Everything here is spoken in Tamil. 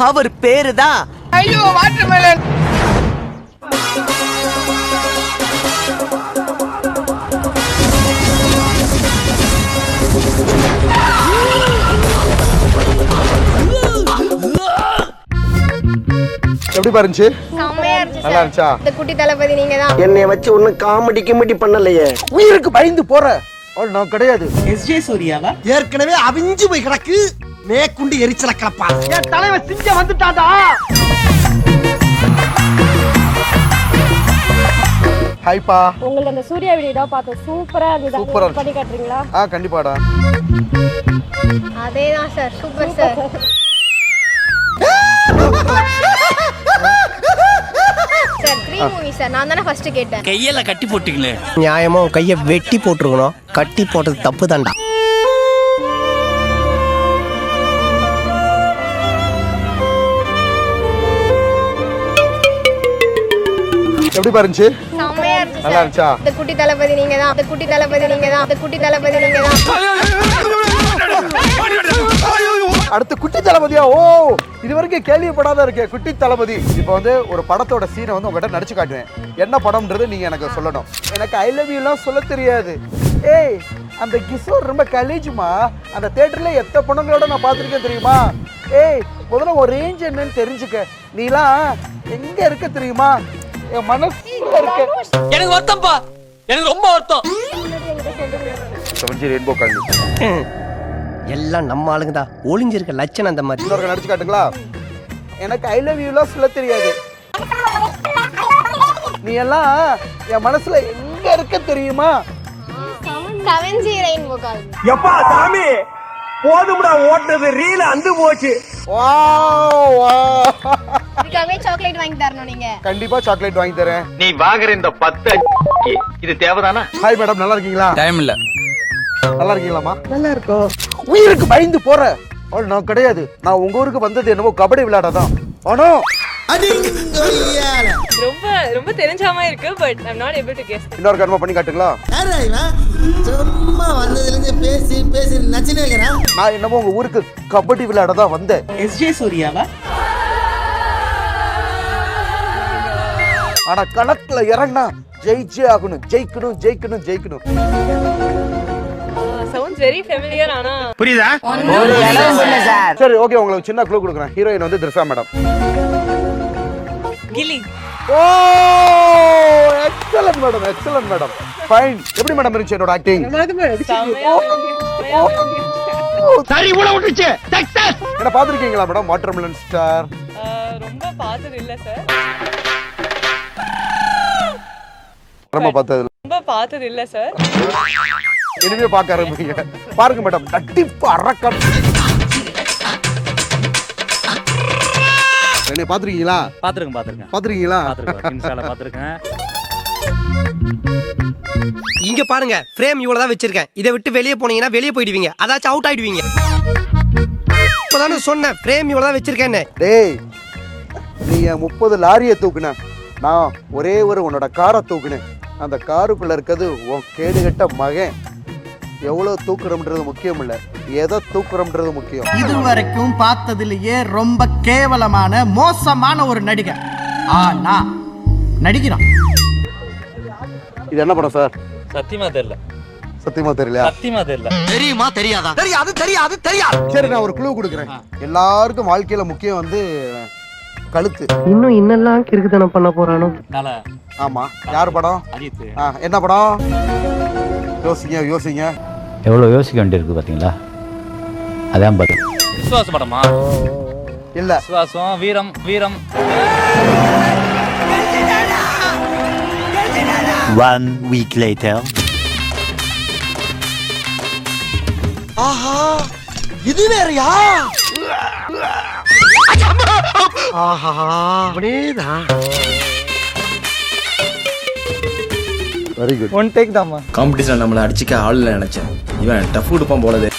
அவர் பேருதான் ஐயோ வாட்டர்மெலன். எப்படி பாருச்சு? செம்மையா இருந்துச்சு நல்லா இருந்துச்சா? இந்த குட்டி தளபதி நீங்க தான். என்னைய வச்சு ஒன்னும் காமெடி பண்ணலையே. உயிருக்கு பயந்து போற நான் கிடையாது. எஸ்ஜே சூர்யாவா? ஏற்கனவே அவிஞ்சு போய் கிடக்கு, மேற்குண்டு எரிச்சல கிளப்பா. என் தலைவன் சிங்க வந்துட்டாடா. ஹாய்ப்பா. உங்களுக்கு அந்த சூர்யா வீடியோ பார்த்தோம், சூப்பரா இருந்தது. சூப்பரா அது பண்ணி காட்டுறீங்களா? கண்டிப்பாடா. அதேதான் sir, super sir. Sir 3 movie sir, நான் தானே ஃபர்ஸ்ட் கேட்டேன். கையில கட்டி போட்டீங்களே. நியாயமா கைய வெட்டி போட்டுருக்கணும், கட்டி போட்டது தப்பு தான்டா. எப்படி பாருச்சு? செம்மையா இருந்துச்சு நல்லா சார். இருந்துச்சா? இந்த குட்டி தளபதி நீங்க தான். இந்த குட்டி தளபதி நீங்க தான். இந்த குட்டி தளபதி நீங்க தான். அடுத்து குட்டி தளபதியா? ஓ, இது வரைக்கும் கேள்விப்படாத இருக்கே குட்டி தளபதி. இப்போ வந்து ஒரு படத்தோட சீனை வந்து உங்ககிட்ட நடிச்சு காட்டுவேன். என்ன படம்ன்றது நீங்க எனக்கு சொல்லணும். எனக்கு ஐ லவ் யூ எல்லாம் சொல்ல தெரியாது. ஏய், அந்த கிஷோர் ரொம்ப கலீஜுமா. அந்த தியேட்டர்ல எத்தனை படங்களோட நான் பார்த்துருக்கேன் தெரியுமா? ஏய், முதல்ல ஒரு ரேஞ்ச் என்னன்னு தெரிஞ்சுக்க. நீலாம் எங்க இருக்க தெரியுமா? என் மனசுல இருக்க. எனக்கு வருத்தம்ப்பா, எனக்கு ரொம்ப வருத்தம். செவன்ஜி ரெயின்போ காலனி எல்லாம் நம்ம ஆளுங்க தான். ஒளிஞ்சிருக்க லட்சணம் அந்த மாதிரி. இன்னொரு நடிச்சு காட்டுங்களா? எனக்கு ஐ லவ் யூலாம் சொல்ல தெரியாது. நீ எல்லாம் என் மனசுல எங்க இருக்க தெரியுமா? 7G ரெயின்போ கால். எப்பா சாமி போதும்டா, ஓட்டது ரீல அந்து போச்சு. வாவ் இதுக்காகவே சாக்லேட் வாங்கி தரணும் நீங்க. கண்டிப்பா சாக்லேட் வாங்கி தரேன். நீ வாங்குற இந்த 10 இது தேவைதானா? ஹாய் மேடம், நல்லா இருக்கீங்களா? டைம் இல்ல. நல்லா இருக்கீங்களாமா? நல்லா இருக்கோம். உயிருக்கு பயந்து போற நான் கிடையாது. நான் உங்க ஊருக்கு வந்தது என்னமோ கபடி விளையாடதான். ஆனா ரொம்ப ரொம்ப தெரிஞ்ச மாதிரி இருக்கு, but I am not able to guess. இன்னொரு கர்மா பண்ணி காட்டுங்களா? சும்மா வந்ததுல இருந்து பேசி பேசி நச்சினே இருக்கிறான். நான் என்னமோ உங்க ஊருக்கு கபடி விளையாடதான் வந்தேன். எஸ்ஜே சூர்யாவா? ஆனா கணக்குல இறங்கினா ஜெயிச்சே ஆகணும். ஜெயிக்கணும் ஜெயிக்கணும் ஜெயிக்கணும். Sounds very familiar. ஆனா புரியுதா? சரி, ஓகே, உங்களுக்கு சின்ன க்ளூ கொடுக்குறேன். ஹீரோயின் வந்து Trisha madam. Ghilli. Oh, excellent madam, excellent madam. Fine. எப்படி மேடம் இருந்துச்சு என்னோட ஆக்டிங்? சரி உள்ள விட்டுச்சு. சக்சஸ். என்ன பாத்துருக்கீங்களா மேடம் வாட்டர்மெலன் ஸ்டார்? ரொம்ப பார்த்தது இல்ல சார். ரொம்ப பார்த்தது ரொம்ப பார்த்தது இல்ல சார். இனிமே பார்க்க ஆரம்பிங்க. பாருங்க மேடம், கண்டிப்பா அரக்கன். என்ன பாத்துருக்கீங்களா? பாத்துருக்கீங்களா? இங்க பாருங்க, ஃப்ரேம் இவ்வளவுதான் வச்சிருக்கேன். இதை விட்டு வெளியே போனீங்கன்னா வெளியே போயிடுவீங்க, அதாச்சும் அவுட் ஆயிடுவீங்க. இப்பதானே சொன்னேன் ஃப்ரேம் இவ்வளவுதான் வச்சிருக்கேன்னு. டேய், நீ என் 30 லாரியை தூக்குன, நான் ஒரே உன்னோட காரை தூக்குனேன். அந்த காருக்குள்ள இருக்கிறது உன் கேடுகட்ட மகன். எவ்வளவு தூக்குறோம்ன்றது முக்கியம் இல்ல, எதை தூக்குறோம்ன்றது முக்கியம். இதுவரைக்கும் பார்த்ததிலேயே ரொம்ப கேவலமான மோசமான ஒரு நடிகர். ஆனா நடிக்கிறான். இது என்ன படம் சார்? சத்தியமா தெரியல. சத்தியமா தெரியல. சத்தியமா தெரியல. தெரியுமா தெரியாதா? தெரியாது தெரியாது தெரியாது. சரி, நான் ஒரு க்ளூ கொடுக்குறேன். எல்லாருக்கும் வாழ்க்கையில முக்கியம் வந்து கழுத்து. இன்னும் இன்னெல்லாம் கிறுக்குத்தனம் பண்ண போறானோ? நாளா ஆமா, யார் படம்? அஜித். என்ன படம்? யோசிங்க யோசிங்க. எவ்வளவு யோசிக்க வேண்டியிருக்கு பாத்தீங்களா? அதான் பதில். விசுவாச படமா? இல்ல. விசுவாசம், வீரம். வீரம். 1 week later. ஆஹா, இது வேறயா? ஆஹா, அப்படியேதான். Very good. ஒன் டேக் தாமா. காம்படிஷன் நம்மளை அடிச்சுக்க ஆள் நினைச்சேன். இவன் டஃப் கொடுப்பான் போலதே.